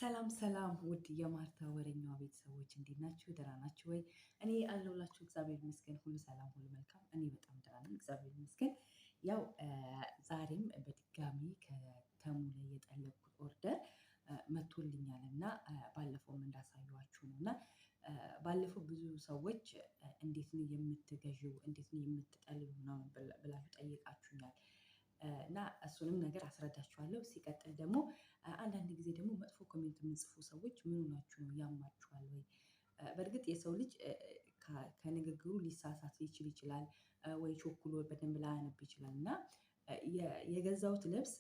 ሰላም ሰላም ውድ የማርታ ወሬኛዋ ቤተሰቦች እንዴት ናችሁ? ደህና ናችሁ ወይ? እኔ አለሁላችሁ እግዚአብሔር ይመስገን፣ ሁሉ ሰላም፣ ሁሉ መልካም። እኔ በጣም ደህና ነኝ እግዚአብሔር ይመስገን። ያው ዛሬም በድጋሚ ከተሙ ላይ የጠለብኩት ኦርደር መጥቶልኛል እና ባለፈውም እንዳሳየኋችሁ ነው እና ባለፈው ብዙ ሰዎች እንዴት ነው የምትገዢው፣ እንዴት ነው የምትጠልቢው ምናምን ብላችሁ ጠይቃችሁኛል እና እሱንም ነገር አስረዳችኋለሁ። ሲቀጥል ደግሞ አንዳንድ ጊዜ ደግሞ መጥፎ ኮሜንት የምጽፉ ሰዎች ምን ሆናችሁ ነው ያማችኋል ወይ? በእርግጥ የሰው ልጅ ከንግግሩ ሊሳሳት ሊችል ይችላል ወይ ቾኩሎ በደንብ ላያነብ ይችላል እና የገዛሁት ልብስ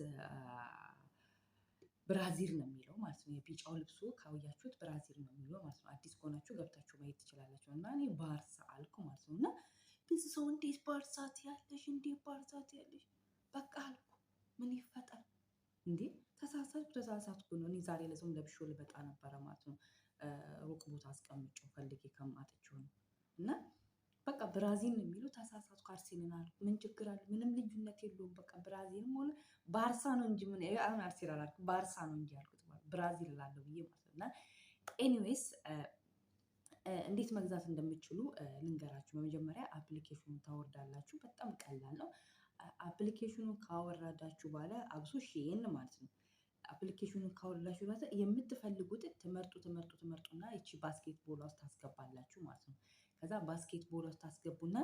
ብራዚል ነው የሚለው ማለት ነው። የቢጫው ልብሱ ካወያችሁት ብራዚል ነው የሚለው ማለት ነው። አዲስ ከሆናችሁ ገብታችሁ ማየት ትችላላችሁ። እና እኔ ባርሳ አልኩ ማለት ነው። እና ብዙ ሰው እንዴት ባርሳ ትያለሽ? እንዴት ባርሳ ትያለሽ? በቃ አልኩ ምን ይፈጠር እንዴ? ተሳሳትኩ ነው። እኔ ዛሬ ለጾም ለብሼው ልመጣ ነበረ ማለት ነው። ሩቅ ቦታ አስቀምጬው ፈልጌ ከማጥቼው ነው። እና በቃ ብራዚል ነው የሚለው ተሳሳትኩ። አርሴናል አልኩ ምን ችግር አለ? ምንም ልዩነት የለውም። በቃ ብራዚልም ሆነ ባርሳ ነው እንጂ ምን አሁን አርሴናል አልኩ ባርሳ ነው እንጂ ያልኩት ማለት ብራዚል እላለሁ ብዬ ማለት ነው። እና ኤኒዌይስ እንዴት መግዛት እንደምትችሉ ልንገራችሁ። በመጀመሪያ አፕሊኬሽኑን ታወርዳላችሁ። በጣም ቀላል ነው። አፕሊኬሽኑን ካወረዳችሁ በኋላ አብሶ ሼን ማለት ነው። አፕሊኬሽኑን ካወረዳችሁ በኋላ የምትፈልጉትን ትመርጡና ይቺ ባስኬት ቦል ውስጥ ታስገባላችሁ ማለት ነው። ከዛ ባስኬት ቦል ውስጥ ታስገቡና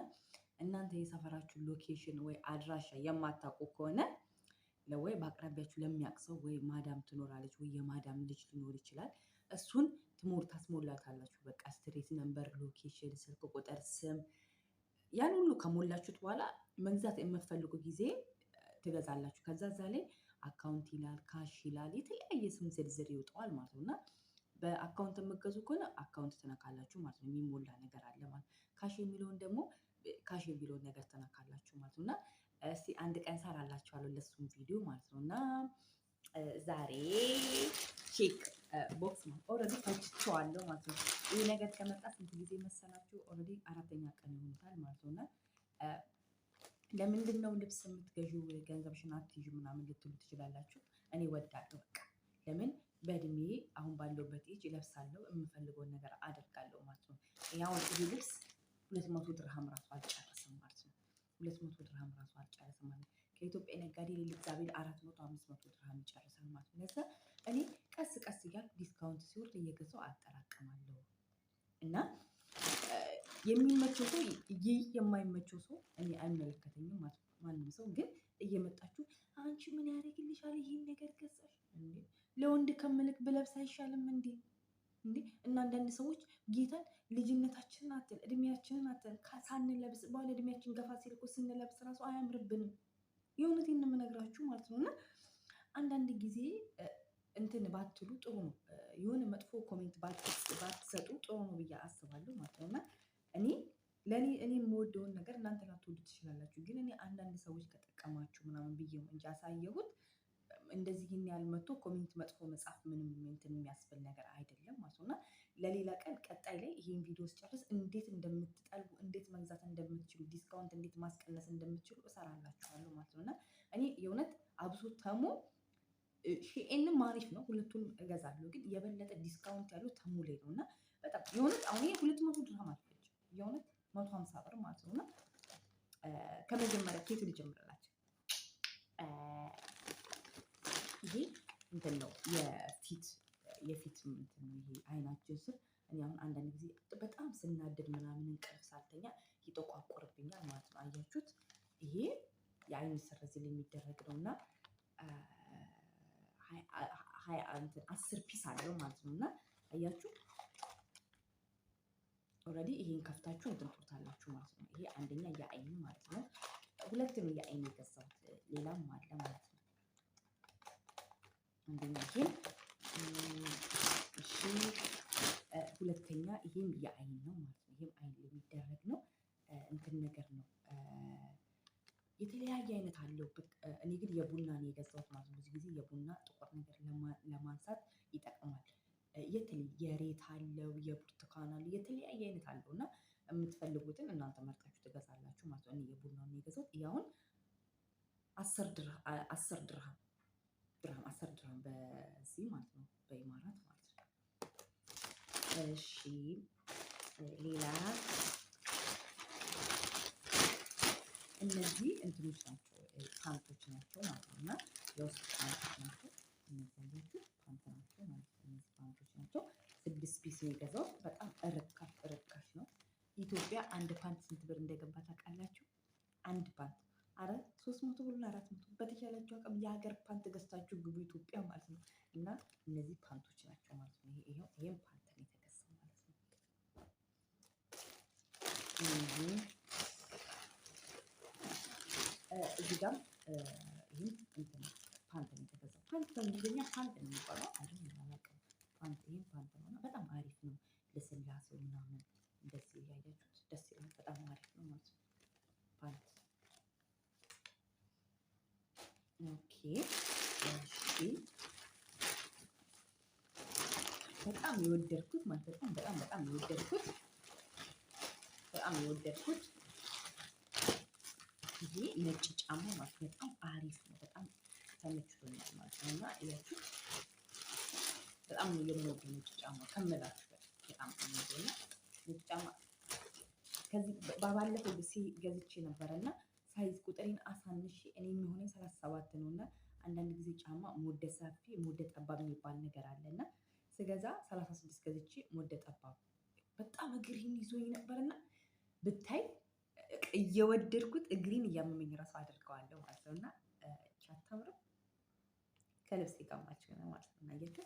እናንተ የሰፈራችሁ ሎኬሽን ወይ አድራሻ የማታውቁ ከሆነ ወይ በአቅራቢያችሁ ለሚያውቅ ሰው ወይ ማዳም ትኖራለች ወይ የማዳም ልጅ ሊኖር ይችላል። እሱን ታስሞላታላችሁ። በቃ ስትሬት ነምበር፣ ሎኬሽን፣ ስልክ ቁጥር፣ ስም ያን ሁሉ ከሞላችሁት በኋላ መግዛት የምትፈልጉ ጊዜ ትገዛላችሁ። ከዛ እዛ ላይ አካውንት ይላል፣ ካሽ ይላል፣ የተለያየ ስም ዝርዝር ይወጣዋል ማለት ነው። እና በአካውንት የምትገዙ ከሆነ አካውንት ትነካላችሁ ማለት ነው። የሚሞላ ነገር አለ ማለት ነው። ካሽ የሚለውን ደግሞ ካሽ የሚለውን ነገር ትነካላችሁ ማለት ነው። እና እስቲ አንድ ቀን ሰራላችኋለሁ ለሱም ቪዲዮ ማለት ነው። እና ዛሬ ቼክ ቦክስ ነው ኦልሬዲ ፈጭቼዋለሁ ማለት ነው። ይህ ነገር ከመጣ ስንት ጊዜ መሰላችሁ? ኦልሬዲ 4ኛ ቀን ይሆናል ማለት ነው። እና ለምንድን ነው ልብስ የምትገዢው ገንዘብሽን አትይዥ ምናምን ልትሉ ትችላላችሁ። እኔ እወዳለሁ በቃ ለምን በእድሜ አሁን ባለውበት ኤጅ እለብሳለሁ፣ የምፈልገውን ነገር አደርጋለሁ ማለት ነው። ያው ይሄ ልብስ 200 ድርሃም ራሱ አልጨረስም ማለት ነው። 200 ድርሃም ራሱ አልጨረስም ማለት ነው። ከኢትዮጵያ ነጋዴ እግዚአብሔር 400 500 ድርሃም ይጨርሳል ማለት ነው። ለዛ እኔ ቀስ ቀስ እያልኩ ዲስካውንት ሲወርድ እየገዛሁ አጠራቅማለሁ። እና የሚመቸው ሰው ይህ የማይመቸው ሰው እኔ አይመለከተኝም ማለት ነው። ማንም ሰው ግን እየመጣችሁ አንቺ ምን ያደርግልሻል ይሄን ነገር ገዛሽ እንዴ? ለወንድ ከምልክ ብለብስ አይሻልም እንዴ? እንዴ እና አንዳንድ ሰዎች ጌታን ልጅነታችንን አተን እድሜያችንን አተን ሳንለብስ በኋላ እድሜያችን ገፋ ሲል እኮ ስንለብስ ራሱ አያምርብንም። የእውነቴን ነው የምነግራችሁ ማለት ነው። እና አንዳንድ ጊዜ እንትን ባትሉ ጥሩ ነው። የሆነ መጥፎ ኮሜንት ባትሰጡ ጥሩ ነው ብዬ አስባለሁ ማለት ነው። እና እኔ የምወደውን ነገር እናንተ ላትወዱ ትችላላችሁ። ግን እኔ አንዳንድ ሰዎች ከጠቀማችሁ ምናምን ብዬ ነው እንጂ ያሳየሁት እንደዚህ ይህን ያህል መጥቶ ኮሜንት መጥፎ መጻፍ ምንም እንትን የሚያስብል ነገር አይደለም ማለት ነው። እና ለሌላ ቀን ቀጣይ ላይ ይሄን ቪዲዮ ስጨርስ እንዴት እንደምትጠልቡ፣ እንዴት መግዛት እንደምትችሉ፣ ዲስካውንት እንዴት ማስቀነስ እንደምትችሉ እሰራላችኋለሁ ማለት ነው። እና እኔ የእውነት አብሶ ተሞ ሺኤንም አሪፍ ነው፣ ሁለቱንም እገዛለሁ። ግን የበለጠ ዲስካውንት ያለው ተሙ ላይ ነው። እና በጣም የእውነት አሁን ይሄ 200 ድርሃም አልፈጅም የእውነት 150 ብር ማለት ነው። እና ከመጀመሪያ ኬት ልጀምርላችሁ። ይሄ እንትን ነው የፊት እንትን ነው። ይሄ አይናችን ስር እኔ አሁን አንዳንድ ጊዜ በጣም ስናደድ ምናምን እንቅልፍ ሳልተኛ ይጠቋቁርብኛል ማለት ነው። አያችሁት? ይሄ የአይን ስርዝል የሚደረግ ነው እና 10 ፒስ አለው ማለት ነው። እና አያችሁ ኦልሬዲ ይሄን ከፍታችሁ እንትን ትሉታላችሁ ማለት ነው። ይሄ አንደኛ የአይን ማለት ነው። ሁለት ነው የአይን የገዛሁት፣ ሌላም አለ ማለት ነው። አንደኛ ይሄን እሺ፣ ሁለተኛ ይሄም የአይን ነው ማለት ነው። ይሄም አይን የሚደረግ ነው እንትን ነገር ነው። የተለያየ አይነት አለው። እኔ ግን የቡና ነው የገዛሁት ማለት ነው። ብዙ ጊዜ የቡና ጥቁር ነገር ለማንሳት ይጠቅማል። የሬት አለው፣ የብርቱካን አለው፣ የተለያየ አይነት አለው። እና የምትፈልጉትን እናንተ መርጣችሁ ትገዛላችሁ ማለት ነው። እኔ የቡናውን ነው የገዛሁት። ይሄ አሁን 10 ድርሃም በዚህ ማለት ነው፣ በኢማራት ማለት ነው። እሺ ሌላ እነዚህ እንትኖች ናቸው ፓንቶች ናቸው ማለት ነው። እና የውስጥ ፓንቶች ናቸው እነዚህ ፓንት ናቸው ማለት ነው። እነዚህ ፓንቶች ናቸው 6 ፒስ ነው የገዛሁት። በጣም ርካሽ ነው። ኢትዮጵያ አንድ ፓንት ስንት ብር እንደገባ ታውቃላችሁ? አንድ ፓንት 300 ብር እና 400 ብር። በተቻላችሁ አቅም የሀገር ፓንት ገዝታችሁ ግቡ ኢትዮጵያ ማለት ነው። እና እነዚህ ፓንቶች ናቸው ማለት ነው። ይሄም ፓንት ነው የተገዛው ማለት ነው። እዚህ ጋር ይህም ፓንት ነው የተገዛው። ፓንት በእንግሊዝኛ ፓንት ነው የሚባለው አይደል? አላውቅም። ፓንት ይህም ፓንት ነው እና በጣም አሪፍ ነው። ለስላሴው ምናምን እንደዚህ እያያችሁት ደስ ይላል። በጣም አሪፍ ነው ማለት ነው ፓንት። ኦኬ እሺ በጣም የወደድኩት ማለት በጣም የወደድኩት ይሄ ነጭ ጫማ ማለት በጣም አሪፍ ነው። በጣም ተመችቶኛል ማለት ነው። እና እያችሁ በጣም የምወደው ነጭ ጫማ ከምላችሁ በጣም የምወደው እና ነጭ ጫማ ከዚህ ባለፈው ገዝቼ ነበረና ሳይዝ ቁጥሬን አሳንሼ እኔ የሚሆነኝ 37 ነው። እና አንዳንድ ጊዜ ጫማ ሞደ ሰፊ ሞደ ጠባብ የሚባል ነገር አለና ስገዛ 36 ገዝቼ ሞደ ጠባብ በጣም እግሬን ይዞኝ ነበርና ብታይ እየወደድኩት እግሬን እያመመኝ ራሱ አድርገዋለሁ ማለት ነው። እና አታምርም? ከልብሴ ጋር ማች ነው ማለት ነው። አያችሁ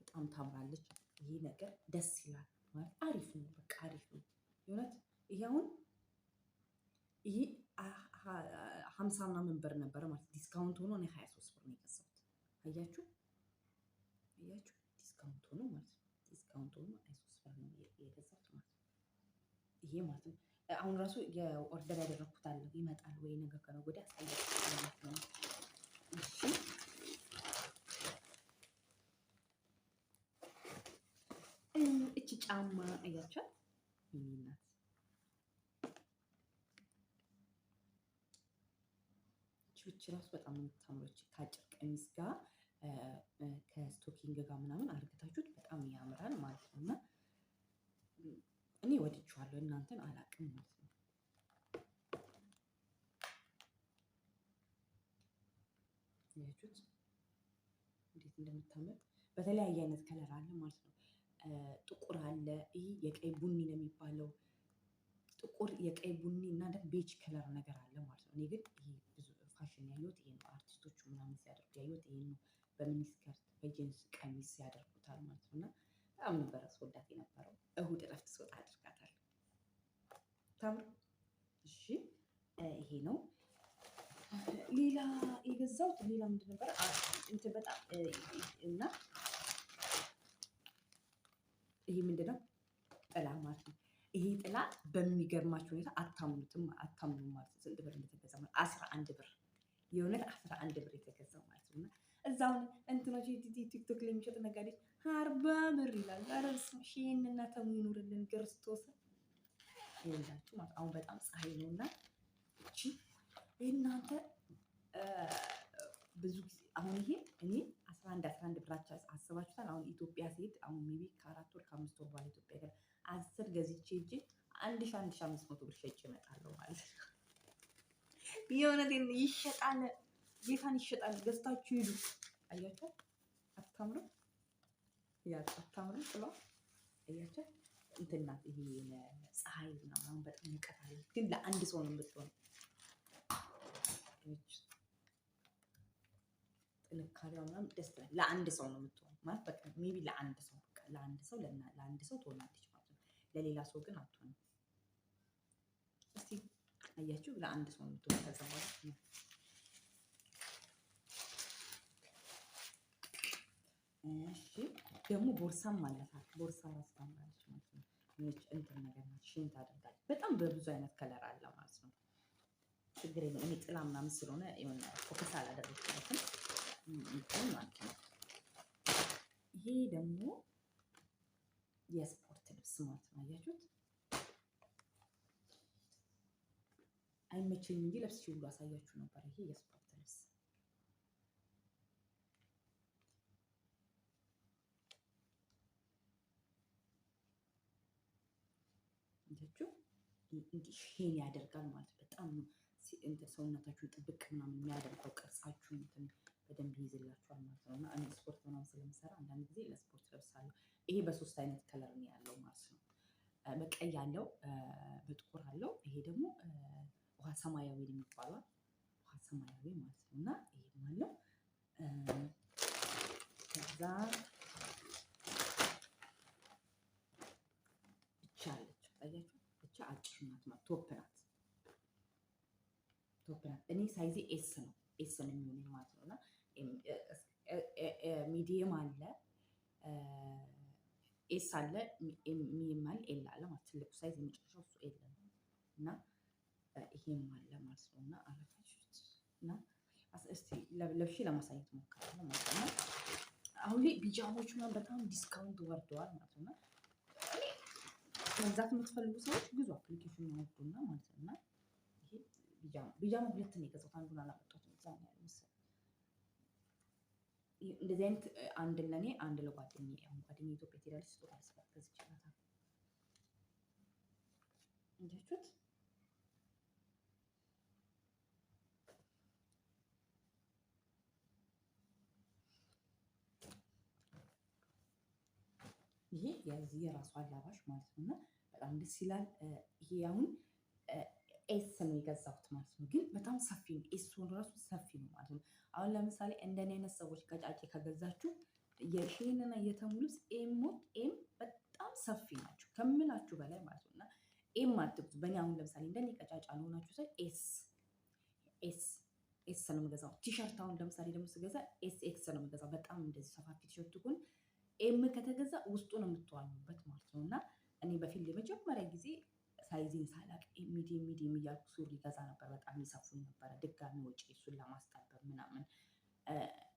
በጣም ታምራለች። ይሄ ነገር ደስ ይላል ማለት አሪፍ ነው። በቃ አሪፍ ነው የእውነት። ይሄ አሁን ይሄ 50 ምናምን ብር ነበረ ማለት ዲስካውንት ሆኖ እኔ 23 ብር ነው የገዛሁት። አያችሁ ዲስካውንት ሆኖ ማለት ነው። ዲስካውንት ሆኖ 23 ብር ነው የገዛሁት ማለት ነው። ይሄ ማለት ነው አሁን ራሱ የኦርደር ያደረኩት አለ ይመጣል ወይ ነገ ከነገ ወዲያ አሳያችኋለሁ ማለት ነው። እሺ እቺ ጫማ አያቻት ይሄናት እቺ ራሱ በጣም የምታምረው ከአጭር ቀሚስ ጋር ከስቶኪንግ ጋር ምናምን አርግታችሁት በጣም ያምራል ማለት ነው። እና እኔ ወድጄዋለሁ እናንተን አላውቅም ማለት ነው። ያችሁት እንዴት እንደምታምር በተለያየ አይነት ከለር አለ ማለት ነው። ጥቁር አለ። ይሄ የቀይ ቡኒ ነው የሚባለው። ጥቁር የቀይ ቡኒ እና ደግሞ ቤጅ ከለር ነገር አለ ማለት ነው። እኔ ግን ይሄ ብዙ ፋሽን ያየሁት ይሄ ነው። አርቲስቶቹ ምናምን ሲያደርጉ ያየሁት ይሄ ነው። በሚኒስከርት በጂንስ ቀሚስ ያደርጉታል ማለት ነው። እና በጣም ነበረ ስወዳት የነበረው። እሁድ እረፍት ስወጣ አድርጋታለሁ። ታምር። እሺ ይሄ ነው። ሌላ የገዛሁት ሌላ ምንድን ነበር? እንትን በጣም እና ይሄ ምንድነው? ጥላ ማለት ነው። ይሄ ጥላ በሚገርማችሁ ሁኔታ አታምኑም ማለት ነው። ስንት ብር እንደተገዛ ማለት 11 ብር የእውነት 11 ብር የተገዛው ማለት ነው። እና እዛው እንትኖች ቲክቶክ ላይ የሚሸጡ ነጋዴዎች 40 ብር ይላሉ። ኧረ በስመ አብ ሺህን እና ተሙ ይኑርልን ክርስቶስ ይላችሁ ማለት አሁን በጣም ፀሐይ ነውና እቺ እናንተ ብዙ ጊዜ አሁን ይሄ እኔ 11 ብራቻ አስባችሁታል። አሁን ኢትዮጵያ ሲሄድ አሁን ሜቢ ከ4 ወር ከ5 ወር በኋላ ኢትዮጵያ ጋር 10 ገዝቼ ሂጄ 1500 ብር ሸጬ እመጣለሁ ማለት ነው። የእውነቴን ይሸጣል። ጌታን ይሸጣል። ገዝታችሁ ሂዱ። አያችሁ አታምሩም? አታምሩም? ጥላ አያችሁ እንትን ናት። ይሄ ፀሐይ ምናምን በጣም ሙቀት አለ፣ ግን ለአንድ ሰው ነው የምትሆነው። ጥንካሬዋ ምናምን ደስ ይላል። ለአንድ ሰው ነው የምትሆነው ማለት በቃ ሜቢ ለአንድ ሰው በቃ ለአንድ ሰው ትሆናለች ማለት ነው። ለሌላ ሰው ግን አትሆንም። እስቲ አያችሁ ለአንድ ሰው ነው የምትሆነው። ከዛ በኋላ እሺ ደግሞ ቦርሳም አለታት። ቦርሳ ራስ ታምራለች ማለት ነው። እንትን ነገር ናት። ሽን ታደርጋለች። በጣም በብዙ አይነት ከለር አለ ማለት ነው። ችግር የለም። እኔ ጥላ ምናምን ስለሆነ የሆነ ፎከስ አላደረግኩበትም ማለት ነው። ይሄ ደግሞ የስፖርት ልብስ ማለት ነው። አያችሁት አይመቸኝም እንጂ ለብሼ ሁሉ አሳያችሁ ነበር። ይሄ የስፖርት ልብስ አያችሁ እንዲህ ሼን ያደርጋል ማለት በጣም ሰውነታችሁን ጥብቅ ምናምን የሚያደርገው ቅርጻችሁን በደንብ ይይዝላችኋል ማለት ነው። እና እኔ ስፖርት ምናምን ስለምሰራ አንዳንድ ጊዜ ለስፖርት ለብሳለሁ። ይሄ በ3 አይነት ከለር ነው ያለው ማለት ነው። በቀይ አለው፣ በጥቁር አለው። ይሄ ደግሞ ውሃ ሰማያዊ የሚባለው ውሃ ሰማያዊ ማለት ነው። እና ይሄም አለው። ከዛ ብቻ አለች ታያችሁ። ብቻ አጭር ናት ማለት ቶፕ ናት። እኔ ሳይዜ ኤስ ነው የሚሆነኝ ማለት ነው። እና ሚዲየም አለ፣ ኤስ አለ፣ ሚም አለ፣ ኤል አለ ማለት ትልቁ ሳይዝ የመጨረሻው እሱ ኤል ነው። እና ይሄም አለ ማለት ነው። እና አረፋችሁት እና እስቲ ለብሼ ለማሳየት ሞክራለሁ ማለት ነው። አሁን ላይ ቢጃሞች ምናምን በጣም ዲስካውንት ወርደዋል ማለት ነው። መግዛት የምትፈልጉ ሰዎች ብዙ አፕሊኬሽን ያወጡና ማለት ነው። እና ይሄ ቢጃማ 2 ነው የገዛሁት፣ አንዱን አላመጣሁትም። እዛ ነው ያለው መሰለኝ። እንደዚህ አይነት አንድ ለኔ አንድ ለጓደኛዬ። አሁን ጓደኛዬ ኢትዮጵያ ትሄዳለች፣ ስጦታ ልስጣት ገዝቼላታለሁ። እንጃችሁት ይሄ የዚህ የራሱ አላባሽ ማለት ነው። እና በጣም ደስ ይላል። ይሄ አሁን ኤስ ነው የገዛሁት ማለት ነው። ግን በጣም ሰፊ ነው። ኤሱን ራሱ ሰፊ ነው ማለት ነው። አሁን ለምሳሌ እንደኔ አይነት ሰዎች ቀጫጭ ከገዛችሁ የሼንና የተሙ ልብስ ኤም በጣም ሰፊ ናቸው ከምላችሁ በላይ ማለት ነው። እና ኤም አትግዙ። በእኔ አሁን ለምሳሌ እንደኔ ቀጫጫ ለሆናችሁ ሰው ኤስ ነው የምገዛው። ቲሸርት አሁን ለምሳሌ ደግሞ ስገዛ ኤክስ ነው የምገዛው። በጣም እንደዚህ ሰፋፊ ቲሸርት ግን ኤም ከተገዛ ውስጡ ነው የምትዋኙበት ማለት ነው። እና እኔ በፊት የመጀመሪያ ጊዜ ሳይዚን ሳላቅ ሚዲየም እያልኩ ሱሪ ገዛ ነበር። በጣም ይሰፉኝ ነበረ። ድጋሚ ወጪ እሱን ለማስጠበብ ምናምን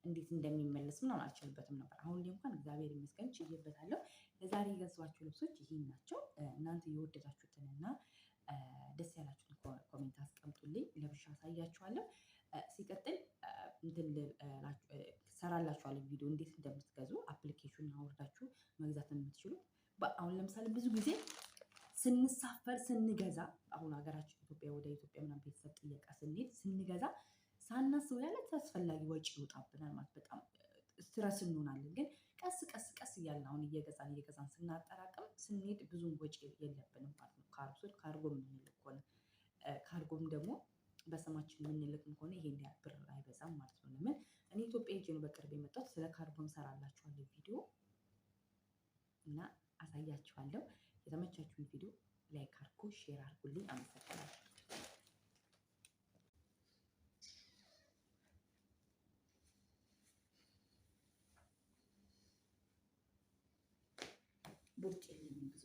እንዴት እንደሚመለስ ምናምን አልችልበትም ነበር። አሁን ላይ እንኳን እግዚአብሔር ይመስገን ችዬበታለሁ። ለዛሬ የገዛኋቸው ልብሶች ይሄን ናቸው። እናንተ የወደዳችሁትንና ደስ ያላችሁትን ኮሜንት አስቀምጡልኝ፣ ለብሻ አሳያችኋለሁ። ሲቀጥል ሰራላችኋለሁ ቪዲዮ እንዴት እንደምትገዙ አፕሊኬሽን አውርዳችሁ መግዛት የምትችሉ። አሁን ለምሳሌ ብዙ ጊዜ ስንሳፈር ስንገዛ አሁን ሀገራችን ኢትዮጵያ ወደ ኢትዮጵያ ምናምን ቤተሰብ ጥየቃ ስንሄድ ስንገዛ ሳናስበው ያለ አስፈላጊ ወጪ ይወጣብናል ማለት በጣም ስትረስ እንሆናለን። ግን ቀስ እያልን አሁን እየገዛን ስናጠራቅም ስንሄድ ብዙም ወጪ የለብንም ማለት ነው። ካርጎ የምንልክ ከሆነ ካርጎም ደግሞ በስማችን የምንልክ ከሆነ ይሄን ያህል ብር አይበዛም ማለት ነው። ለምን እኔ ኢትዮጵያ ሄጄ ነው በቅርብ የመጣሁት። ስለ ካርጎም ሰራላችኋለሁ ቪዲዮ እና አሳያችኋለሁ። የተመቻችሁን ቪዲዮ ላይክ አድርጉ፣ ሼር አድርጉልኝ። አመሰግናለሁ። ቦርጭ የለኝም ብዙ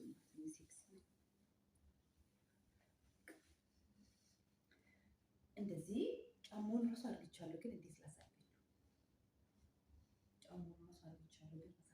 ሴክስ እንደዚህ ጫማውን ራሱ አድርግቻለሁ። ግን እንዴት ላሳያችሁ? ጫማውን ራሱ አድርግቻለሁ ግን